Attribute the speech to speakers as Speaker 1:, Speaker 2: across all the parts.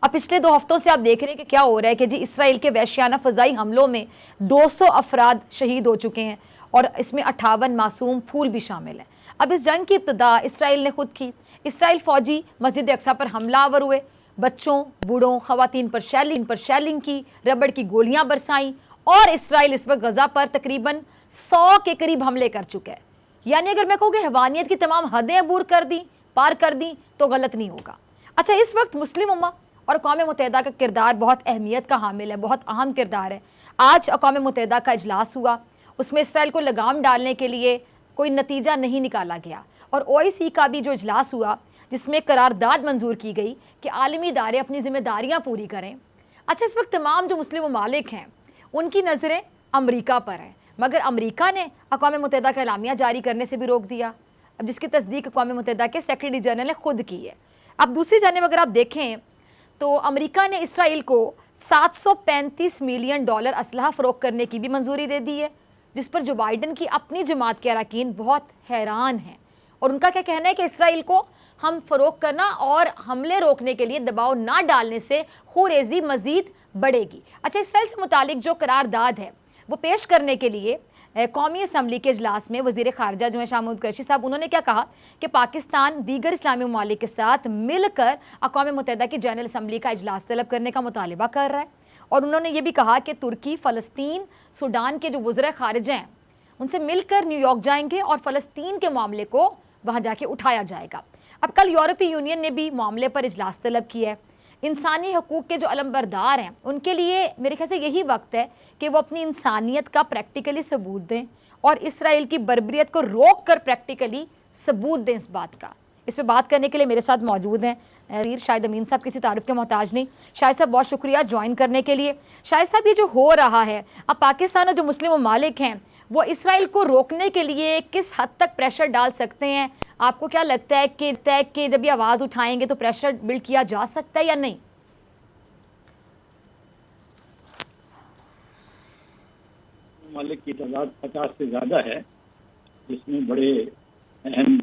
Speaker 1: अब पिछले 2 हफ्तों से आप देख रहे हैं कि क्या हो रहा है कि जी इसराइल के वहशियाना फजाई हमलों में 200 अफराद शहीद हो चुके हैं और इसमें 58 मासूम फूल भी शामिल हैं। अब इस जंग की इब्तदा इसराइल ने खुद की। इसराइल फौजी मस्जिद अक्सा पर हमलावर हुए, बच्चों, बूढ़ों, खवातीन पर शेलिंग की, रबड़ की गोलियां बरसाई और इसराइल इस वक्त गजा पर तकरीबन 100 के करीब हमले कर चुका है। यानी अगर मैं कहूँ कि हैवानियत की तमाम हदें अबूर कर दी, पार कर दी तो गलत नहीं होगा। अच्छा, इस वक्त मुस्लिम उम्मा और अक़वाम मुत्तहिदा का किरदार बहुत अहमियत का हामिल है, बहुत अहम किरदार है। आज अक़वाम मुत्तहिदा का इजलास हुआ, उसमें इसराइल को लगाम डालने के लिए कोई नतीजा नहीं निकाला गया और OIC का भी जो इजलास हुआ जिसमें करारदाद मंजूर की गई कि आलमी इदारे अपनी जिम्मेदारियाँ पूरी करें। अच्छा, इस वक्त तमाम जो मुस्लिम ममालिक हैं उनकी नज़रें अमरीका पर हैं, मगर अमरीका ने अक़वाम मुत्तहिदा का एलामिया जारी करने से भी रोक दिया, अब जिसकी तस्दीक अक़वाम मुत्तहिदा के सेक्रेटरी जनरल ने खुद की है। अब दूसरी जानिब अगर आप देखें तो अमेरिका ने इसराइल को $735 मिलियन असलहा फ़रोख्त करने की भी मंजूरी दे दी है, जिस पर जो बाइडन की अपनी जमात के अरकान बहुत हैरान हैं और उनका क्या कहना है कि इसराइल को हम फ़रोख्त करना और हमले रोकने के लिए दबाव ना डालने से खुरेज़ी मज़ीद बढ़ेगी। अच्छा, इसराइल से मुतालिक जो करारदाद है वो पेश करने के लिए कौमी असम्बली के इजलास में वज़ीर ख़ारजा जो है शाह महमूद कुरैशी साहब, उन्होंने क्या कहा कि पाकिस्तान दीगर इस्लामी ममालिक के साथ मिलकर अक़वाम मुत्तहिदा की जनरल असम्बली का इजलास तलब करने का मुतालिबा कर रहा है। और उन्होंने ये भी कहा कि तुर्की, फ़लस्तीन, सूडान के जो वज़ीर ख़ारजा हैं उनसे मिलकर न्यूयॉर्क जाएंगे और फ़लस्तीन के मामले को वहाँ जाके उठाया जाएगा। अब कल यूरोपीय यूनियन ने भी मामले पर इजलास तलब किया है। इंसानी हकूक़ के जो अलमबरदार हैं उनके लिए मेरे ख्याल से यही वक्त है कि वो अपनी इंसानियत का प्रैक्टिकली सबूत दें और इसराइल की बर्बरियत को रोक कर प्रैक्टिकली सबूत दें इस बात का। इस पर बात करने के लिए मेरे साथ मौजूद हैं वीर शाहिद अमीन साहब, किसी तारुफ के मोहताज नहीं। शाहिद साहब, बहुत शुक्रिया ज्वाइन करने के लिए। शाहिद साहब, ये जो हो रहा है अब पाकिस्तान और जो मुस्लिम ममालिक हैं वो इसराइल को रोकने के लिए किस हद तक प्रेशर डाल सकते हैं? आपको क्या लगता है कि जब ये आवाज़ उठाएंगे तो प्रेशर बिल्ड किया जा सकता है या नहीं?
Speaker 2: ममालिक की तादाद 50 से ज़्यादा है, जिसमें बड़े अहम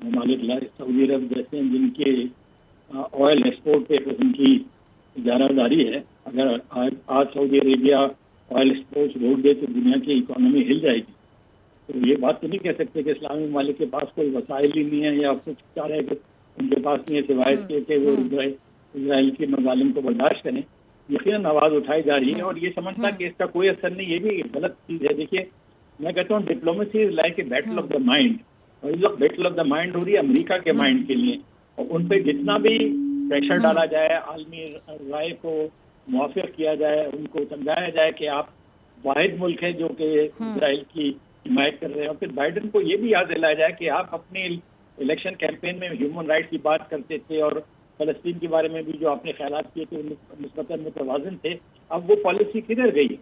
Speaker 2: ममालिक सऊदी अरब जैसे हैं जिनके ऑयल एक्सपोर्ट पे उनकी इजारादारी है। अगर आज सऊदी अरेबिया ऑयल एक्सपोर्ट रोक दे तो दुनिया की इकोनॉमी हिल जाएगी। तो ये बात तो नहीं कह सकते कि इस्लामी ममालिक के पास कोई वसाइल ही नहीं है या कुछ चाह रहे कि उनके पास नहीं है सिवाय कि वो इसराइल की मजालिम को बर्दाश्त करें। यकीनन आवाज़ उठाई जा रही है और ये समझता कि इसका कोई असर नहीं, ये भी गलत चीज़ है। देखिए, मैं कहता हूँ diplomacy is like a battle of the mind, और इस वक्त बैटल ऑफ द माइंड हो रही है अमेरिका के माइंड के लिए, और उन पर जितना भी प्रेशर डाला जाए, आलमी राय को मुआफ़िक किया जाए, उनको समझाया जाए कि आप वाहिद मुल्क है जो कि इसराइल की हिमायत कर रहे हैं। और फिर बाइडन को ये भी याद दिलाया जाए कि आप अपने इलेक्शन कैंपेन में ह्यूमन राइट्स की बात करते थे और फ़लस्तीन के बारे में भी जो आपने ख्यालात किए थे निस्बतन मुतवाज़िन थे। अब वो पॉलिसी किधर गई?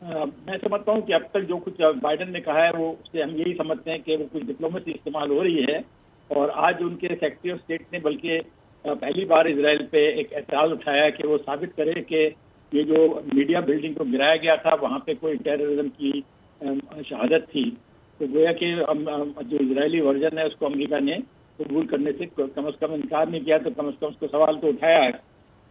Speaker 2: मैं समझता हूँ कि अब तक जो कुछ बाइडन ने कहा है वो उससे हम यही समझते हैं कि वो कुछ डिप्लोमेसी इस्तेमाल हो रही है। और आज उनके सेक्रेटरी ऑफ स्टेट ने बल्कि पहली बार इसराइल पे एक एतराज़ उठाया कि वो साबित करे कि ये जो मीडिया बिल्डिंग को गिराया गया था वहाँ पे कोई टेररिज्म की शहादत थी। तो गोया कि जो इजरायली वर्जन है उसको अमेरिका ने कबूल करने से कम अज़ कम इनकार नहीं किया, तो कम अज़ कम उसको सवाल तो उठाया है।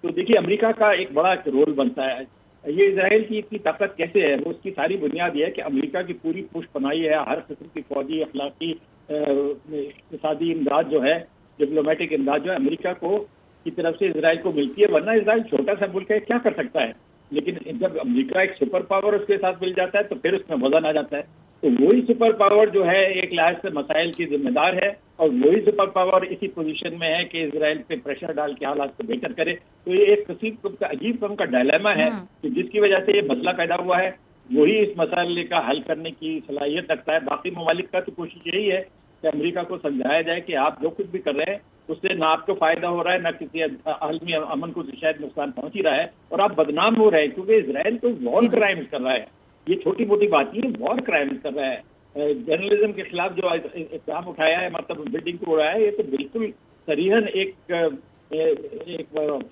Speaker 2: तो देखिए, अमेरिका का एक बड़ा रोल बनता है। ये इजराइल की इतनी ताकत कैसे है, वो उसकी सारी बुनियाद ये है कि अमेरिका की पूरी पुष्ट बनाई है, हर किस्म की फौजी, अखलाकी, इक़्तिसादी इमदाद जो है, डिप्लोमेटिक इमदाद जो है अमेरिका को की तरफ से इसराइल को मिलती है। वरना इसराइल छोटा सा मुल्क है, क्या कर सकता है। लेकिन जब अमेरिका एक सुपर पावर उसके साथ मिल जाता है तो फिर उसमें वजन आ जाता है। तो वही सुपर पावर जो है एक लिहाज से मसाइल की जिम्मेदार है, और वही सुपर पावर इसी पोजीशन में है कि इसराइल पे प्रेशर डाल के हालात को बेहतर करे। तो ये एक अजीब किस्म का डायलेमा है कि जिसकी वजह से ये मसला पैदा हुआ है, वही इस मसले का हल करने की सलाहियत रखता है। बाकी ममालिक का तो कोशिश यही है कि अमेरिका को समझाया जाए कि आप जो कुछ भी कर रहे हैं उससे ना आपको फायदा हो रहा है, ना किसी आलमी अमन को शायद नुकसान पहुंच ही रहा है, और आप बदनाम हो रहे हैं। क्योंकि इसराइल तो वॉर क्राइम्स कर रहा है, ये छोटी मोटी बात नहीं है, वॉर क्राइम्स कर रहा है। जर्नलिज्म के खिलाफ जो इल्जाम उठाया है, मतलब बिल्डिंग को उड़ाया है, ये तो बिल्कुल सरीहन एक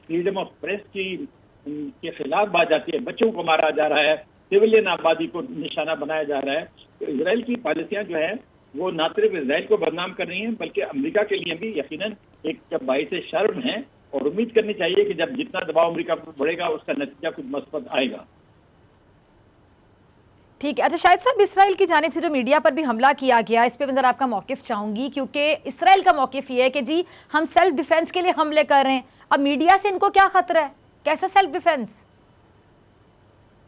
Speaker 2: फ्रीडम ऑफ प्रेस की के खिलाफ बात जाती है। बच्चों को मारा जा रहा है, सिविलियन आबादी को निशाना बनाया जा रहा है। तो इसराइल की पॉलिसियां जो है वो न सिर्फ इसराइल को बदनाम कर रही हैं बल्कि अमेरिका के लिए भी यकीनन एक बाइस शर्म है और उम्मीद करनी चाहिए कि जब जितना दबाव अमेरिका पर बढ़ेगा उसका नतीजा कुछ मस्बत आएगा।
Speaker 1: ठीक है। अच्छा शाहिद साहब, इसराइल की जानिब से जो मीडिया पर भी हमला किया गया, इस पे मैं जरा आपका मौकिफ चाहूंगी, क्योंकि इसराइल का मौकिफ ये है कि जी हम सेल्फ डिफेंस के लिए हमले कर रहे हैं। अब मीडिया से इनको क्या खतरा है, कैसा सेल्फ डिफेंस?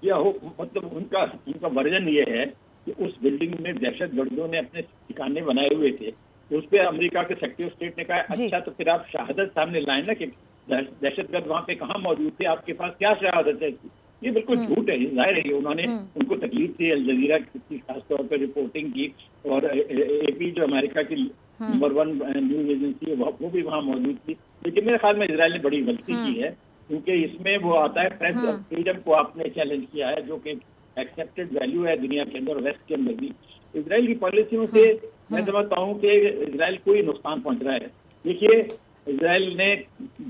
Speaker 2: मतलब उनका वर्जन ये है कि उस बिल्डिंग में दहशतगर्दों ने अपने ठिकाने बनाए हुए थे, तो उस पर अमेरिका के सेक्रेटरी ऑफ स्टेट ने कहा अच्छा तो फिर आप शहादत सामने लाए ना कि दहशतगर्द वहां पे कहाँ मौजूद थे, आपके पास क्या शहादत है। ये बिल्कुल झूठ है, जाहिर है उन्होंने उनको तकलीफ थी अल जजीरा की खासतौर पर रिपोर्टिंग की, और एपी जो अमेरिका की नंबर 1 न्यूज एजेंसी है वो भी वहाँ मौजूद थी। लेकिन मेरे ख्याल में इसराइल ने बड़ी गलती की है, क्योंकि इसमें वो आता है प्रेस फ्रीडम को आपने चैलेंज किया है, जो कि एक्सेप्टेड वैल्यू है दुनिया के अंदर और वेस्ट के अंदर भी। इसराइल की पॉलिसियों से मैं समझता हूँ कि इसराइल को ही नुकसान पहुंच रहा है। देखिए, इसराइल ने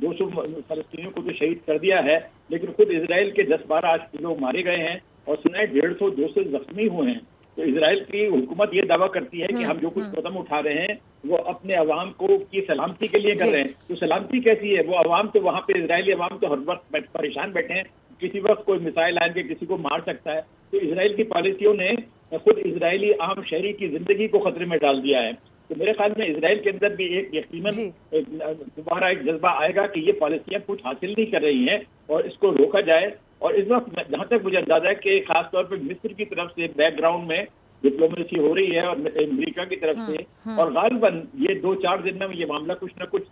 Speaker 2: 200 फलस्तीनियों को तो शहीद कर दिया है, लेकिन खुद इसराइल के 10-12 लोग मारे गए हैं और सुना 150-200 जख्मी हुए हैं। तो इसराइल की हुकूमत ये दावा करती है कि हम जो कुछ कदम उठा रहे हैं वो अपने अवाम को की सलामती के लिए कर रहे हैं। तो सलामती कैसी है? वो अवाम तो वहाँ पे इजरायली अवाम तो हर वक्त परेशान बैठे हैं, किसी वक्त कोई मिसाइल आएंगे के किसी को मार सकता है। तो इसराइल की पॉलिसियों ने खुद इजरायली आम शहरी की जिंदगी को खतरे में डाल दिया है। तो मेरे ख्याल में इसराइल के अंदर भी एक यकीनन दोबारा एक जज्बा आएगा कि ये पॉलिसियां कुछ हासिल नहीं कर रही हैं और इसको रोका जाए। और इस वक्त जहां तक मुझे अंदाजा है कि खासतौर पर मिस्र की तरफ से बैकग्राउंड में डिप्लोमेसी हो रही है और अमेरिका की तरफ से, और गालिबन ये 2-4 दिन में ये मामला कुछ न कुछ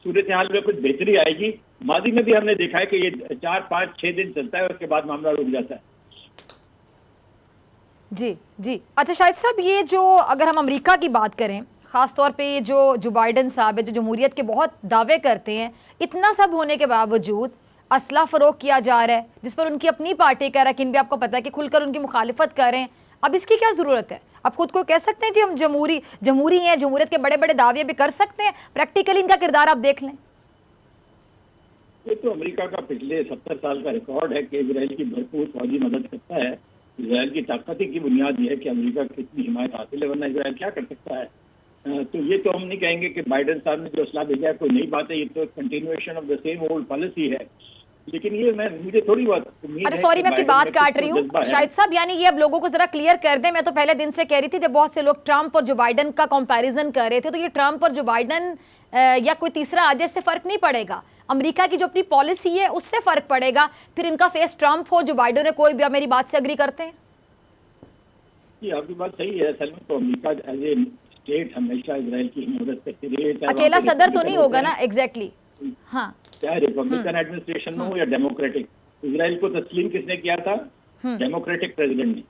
Speaker 2: सूरत हाल में कुछ बेहतरी आएगी। माजी में भी हमने देखा है कि ये 4-5-6 दिन चलता है, उसके बाद मामला रुक जाता है।
Speaker 1: जी जी। अच्छा शाहिद साहब, ये जो अगर हम अमेरिका की बात करें, ख़ासतौर पे ये जो बाइडन साहब है, जो जमहूरियत के बहुत दावे करते हैं, इतना सब होने के बावजूद असला फ़रोग किया जा रहा है, जिस पर उनकी अपनी पार्टी का रकीन भी आपको पता है कि खुलकर उनकी मुखालिफत कर रहे हैं। अब इसकी क्या ज़रूरत है? आप खुद को कह सकते हैं जी हम जमहूरी हैं, जमहूरियत के बड़े बड़े दावे भी कर सकते हैं, प्रैक्टिकली इनका किरदार आप देख लें।
Speaker 2: ये तो अमेरिका का पिछले 70 साल का रिकॉर्ड है कि इजराइल की भरपूर फौजी मदद करता है। इसराइल की ताकत की बुनियाद ये है कि अमेरिका कितनी हिमायत हासिल है, वरना इसराइल क्या कर सकता है। तो ये तो हम नहीं कहेंगे कि बाइडन साहब ने जो असला भेजा है कोई नई बात है, ये तो continuation of the same old policy है। लेकिन ये मुझे थोड़ी बहुत उम्मीद है।
Speaker 1: सॉरी मैं आपकी बात काट रही हूँ शाहिद साहब, यानी ये अब लोगों को जरा क्लियर कर दें। मैं तो पहले दिन से कह रही थी, जब बहुत से लोग ट्रंप और जो बाइडन का कंपैरिजन कर रहे थे, तो ये ट्रंप और जो बाइडन या कोई तीसरा आ जाए इससे फर्क नहीं पड़ेगा। अमेरिका की जो अपनी पॉलिसी है उससे फर्क पड़ेगा। फिर इनका फेस ट्रंप हो, जो बाइडन है, कोई भी। मेरी बात से अग्री करते हैं?
Speaker 2: आपकी बात सही है। असल में तो अमेरिका एज ए स्टेट हमेशा इजराइल की मदद करती रही है।
Speaker 1: अकेला सदर तो नहीं होगा ना? एग्जैक्टली। हाँ,
Speaker 2: चाहे रिपब्लिकन एडमिनिस्ट्रेशन हो या डेमोक्रेटिक, इजराइल को तस्लीम किसने किया था? डेमोक्रेटिक प्रेसिडेंट ने।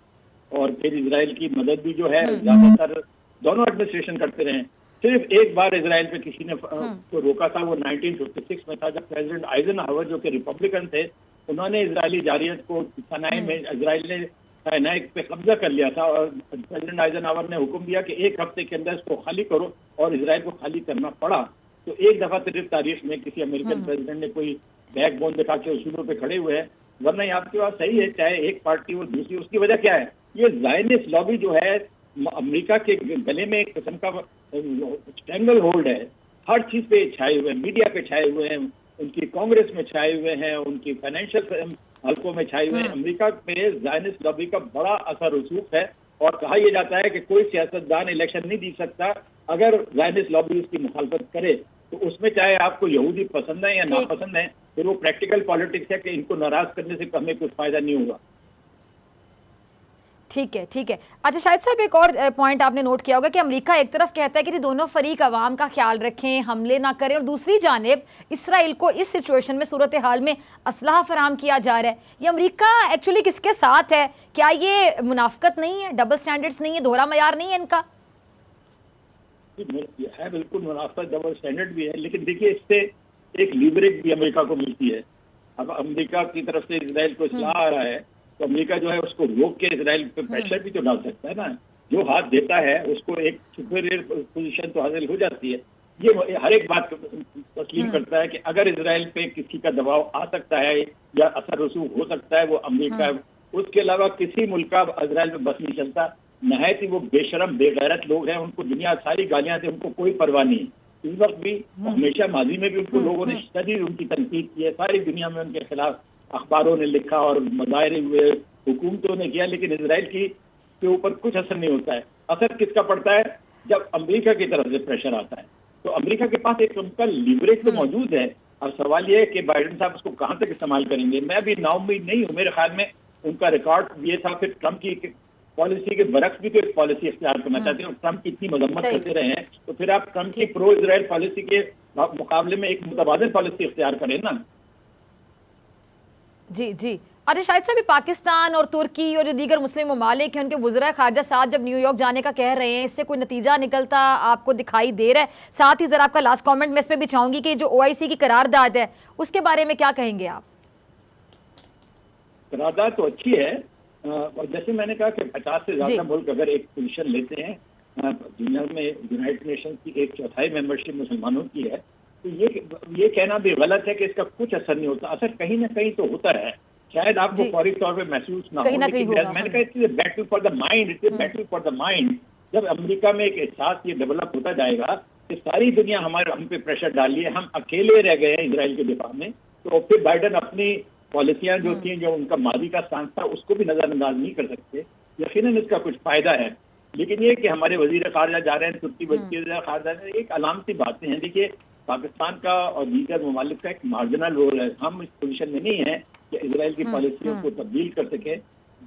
Speaker 2: और फिर इजराइल की मदद भी जो है ज्यादातर दोनों एडमिनिस्ट्रेशन करते रहे। सिर्फ एक बार इजराइल पे किसी ने को रोका था, वो 1956 में था, जब प्रेसिडेंट आइजनहावर जो कि रिपब्लिकन थे, उन्होंने इजरायली जारियत को सनाए में इजराइल ने साइनाई पे कब्जा कर लिया था। और प्रेसिडेंट आइजनहावर ने हुक्म दिया कि 1 हफ्ते के अंदर इसको खाली करो, और इजराइल को खाली करना पड़ा। तो एक दफा सिर्फ तारीख में किसी अमेरिकन प्रेसिडेंट ने कोई बैकबोन दिखा के उसूलों पे खड़े हुए हैं, वरना आपकी बात सही है, चाहे एक पार्टी हो दूसरी। उसकी वजह क्या है? ये ज़ायनिस्ट लॉबी जो है अमेरिका के गले में एक किस्म का स्ट्रैंगल होल्ड है। हर चीज पे छाए हुए हैं, मीडिया पे छाए हुए हैं, उनकी कांग्रेस में छाए हुए हैं, उनकी फाइनेंशियल हल्कों में छाए हुए हैं। अमेरिका पे ज़ायनिस्ट लॉबी का बड़ा असर रसूख है, और कहा यह जाता है कि कोई सियासतदान इलेक्शन नहीं जीत सकता अगर ज़ायनिस्ट लॉबी उसकी मुखालफत करे। तो उसमें चाहे आपको यहूदी पसंद है या नापसंद है, फिर वो प्रैक्टिकल पॉलिटिक्स है कि इनको नाराज करने से हमें कुछ फायदा नहीं होगा।
Speaker 1: ठीक है, ठीक है। अच्छा शाहिद साहब, एक और पॉइंट आपने नोट किया होगा कि अमेरिका एक तरफ कहता है कि दोनों फरीक अवाम का ख्याल रखें, हमले ना करें, और दूसरी जानिब इसराइल को इस सिचुएशन में, सूरत हाल में असलाह फराहम किया जा रहा है। ये अमेरिका एक्चुअली किसके साथ है? क्या ये मुनाफकत नहीं है, डबल स्टैंडर्ड्स नहीं है, दोहरा मयार नहीं है इनका?
Speaker 2: है बिल्कुल मुनाफकत, डबल स्टैंडर्ड भी है, लेकिन देखिए इससे एक लीवरेज भी अमेरिका को मिलती है। अब अमेरिका की तरफ से इसराइल को इस्लाह आ रहा है, तो अमेरिका जो है उसको रोक के इसराइल पे प्रेशर भी तो डाल सकता है ना। जो हाथ देता है उसको एक सुपीरियर पोजीशन तो हासिल हो जाती है। ये हर एक बात तस्लीम करता है कि अगर इसराइल पे किसी का दबाव आ सकता है या असर रसूख हो सकता है, वो अमेरिका। उसके अलावा किसी मुल्क का इसराइल में बस नहीं चलता। नहायत ही वो बेशरम बेगैरत लोग हैं, उनको दुनिया सारी गालियां दे, उनको कोई परवाह नहीं। इस वक्त भी, हमेशा माजी में भी उनको लोगों ने शदीद उनकी तनकीद की है, सारी दुनिया में उनके खिलाफ अखबारों ने लिखा और मुजाहरे हुए, हुकूमतों ने किया, लेकिन इसराइल की के ऊपर कुछ असर नहीं होता है। असर किसका पड़ता है? जब अमेरिका की तरफ से प्रेशर आता है। तो अमेरिका के पास एक उनका लिवरेज तो मौजूद है। अब सवाल यह है कि बाइडेन साहब उसको कहां तक इस्तेमाल करेंगे। मैं भी नाउम्मीद नहीं हूं। मेरे ख्याल में उनका रिकॉर्ड ये था, फिर ट्रंप की पॉलिसी के बरक्स भी तो एक पॉलिसी इख्तियार करना चाहते हैं और ट्रंप की इतनी मजम्मत करते रहे हैं, तो फिर आप ट्रंप की प्रो इजराइल पॉलिसी के मुकाबले में एक मुतबादिल पॉलिसी इख्तियार करें ना।
Speaker 1: जी जी। अरे शायद से भी पाकिस्तान और तुर्की और जो दीगर मुस्लिम ममालिक हैं, उनके वज़रा ख़ारजा साथ जब न्यूयॉर्क जाने का कह रहे हैं, इससे कोई नतीजा निकलता आपको दिखाई दे रहा है? साथ ही ज़रा आपका लास्ट कमेंट मैं इसमें भी चाहूंगी कि जो OIC की करारदाद है उसके बारे में क्या कहेंगे आप?
Speaker 2: करारदाद तो अच्छी है, और जैसे मैंने कहा कि 50 से ज्यादा मुल्क अगर एक पोजीशन लेते हैं, दुनिया में यूनाइटेड नेशन की 1/4 मेंबरशिप मुसलमानों की है, तो ये कहना भी गलत है कि इसका कुछ असर नहीं होता। असर कहीं ना कहीं तो होता है, शायद आपको फौरी तौर पे महसूस ना हो, लेकिन मैंने कहा it's battle for the mind, it's battle for the mind. जब अमेरिका में एक एहसास ये डेवलप होता जाएगा कि सारी दुनिया हम पे प्रेशर डाल रही है, हम अकेले रह गए हैं इसराइल के दिफा में, तो फिर बाइडेन अपनी पॉलिसियां जो थी, जो उनका मादी का स्थान था, उसको भी नजरअंदाज नहीं कर सकते। यकीनन इसका कुछ फायदा है, लेकिन ये कि हमारे वजीर खारजा जा रहे हैं, तुर्की वजीर खारजा, एक अलामती बातें हैं। देखिए, पाकिस्तान का और दीगर ममालिक का एक मार्जिनल रोल है। हम इस पोजीशन में नहीं है कि इसराइल की पॉलिसियों को तब्दील कर सके।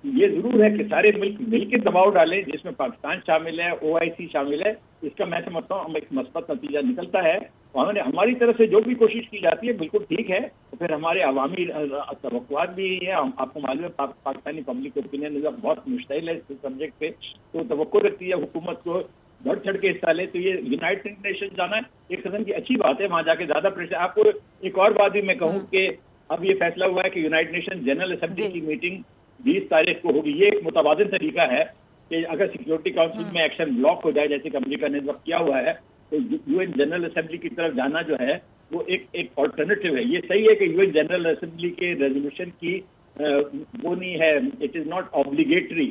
Speaker 2: ये जरूर है कि सारे मुल्क मिलकर दबाव डालें, जिसमें पाकिस्तान शामिल है, OIC शामिल है। इसका मैं समझता हूँ एक मस्बत नतीजा निकलता है, और हमारी तरफ से जो भी कोशिश की जाती है बिल्कुल ठीक है। तो फिर हमारे अवामी तवक्कुआत भी है। आपको मालूम है पाकिस्तानी पब्लिक ओपिनियन बहुत मुश्तइल है इस सब्जेक्ट पे, तो तवक्को रखती है हुकूमत को बढ़ चढ़ के हिस्सा ले। तो ये यूनाइटेड नेशन जाना एक किस्म की अच्छी बात है, वहां जाके ज्यादा प्रेशर। आपको एक और बात भी मैं कहूँ कि अब ये फैसला हुआ है कि यूनाइटेड नेशन जनरल असेंबली की मीटिंग 20 तारीख को होगी। ये एक मुतबादिल तरीका है कि अगर सिक्योरिटी काउंसिल में एक्शन ब्लॉक हो जाए, जैसे कि अमेरिका ने वक्त किया हुआ है, तो UN जनरल असेंबली की तरफ जाना जो है वो एक ऑल्टरनेटिव है। ये सही है कि UN जनरल असेंबली के रेजोल्यूशन की वो नहीं है, इट इज नॉट ऑब्लिगेटरी।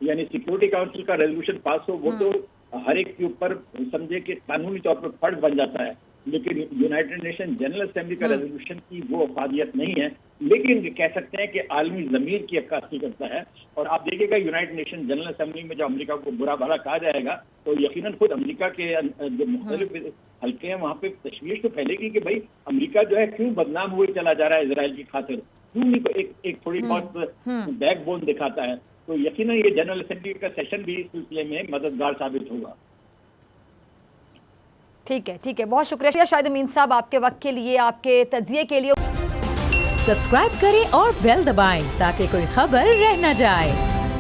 Speaker 2: यानी सिक्योरिटी काउंसिल का रेजोल्यूशन पास हो वो तो हर एक के ऊपर समझे कि कानूनी तौर पर फर्ज बन जाता है, लेकिन यूनाइटेड नेशन जनरल असेंबली का रेजोल्यूशन की वो अफादियत नहीं है। लेकिन कह सकते हैं कि आलमी ज़मीर की अक्कासी करता है। और आप देखिएगा यूनाइटेड नेशन जनरल असेंबली में जब अमेरिका को बुरा भला कहा जाएगा, तो यकीनन खुद अमेरिका के जो मुख्तलिफ हल्के हैं वहाँ पे तशवीश तो फैलेगी कि भाई अमेरिका जो है क्यों बदनाम हुए चला जा रहा है इसराइल की खातिर, क्यों नहीं एक थोड़ी बहुत बैकबोन दिखाता है। तो यकीनन ये जनरल असेंबली का सेशन भी इस सिलसिले में मददगार साबित होगा।
Speaker 1: ठीक है, बहुत शुक्रिया शाहिद अमीन साहब आपके वक्त के लिए, आपके तज्जिए के लिए।
Speaker 3: सब्सक्राइब करें और बेल दबाएं ताकि कोई खबर रह न जाए।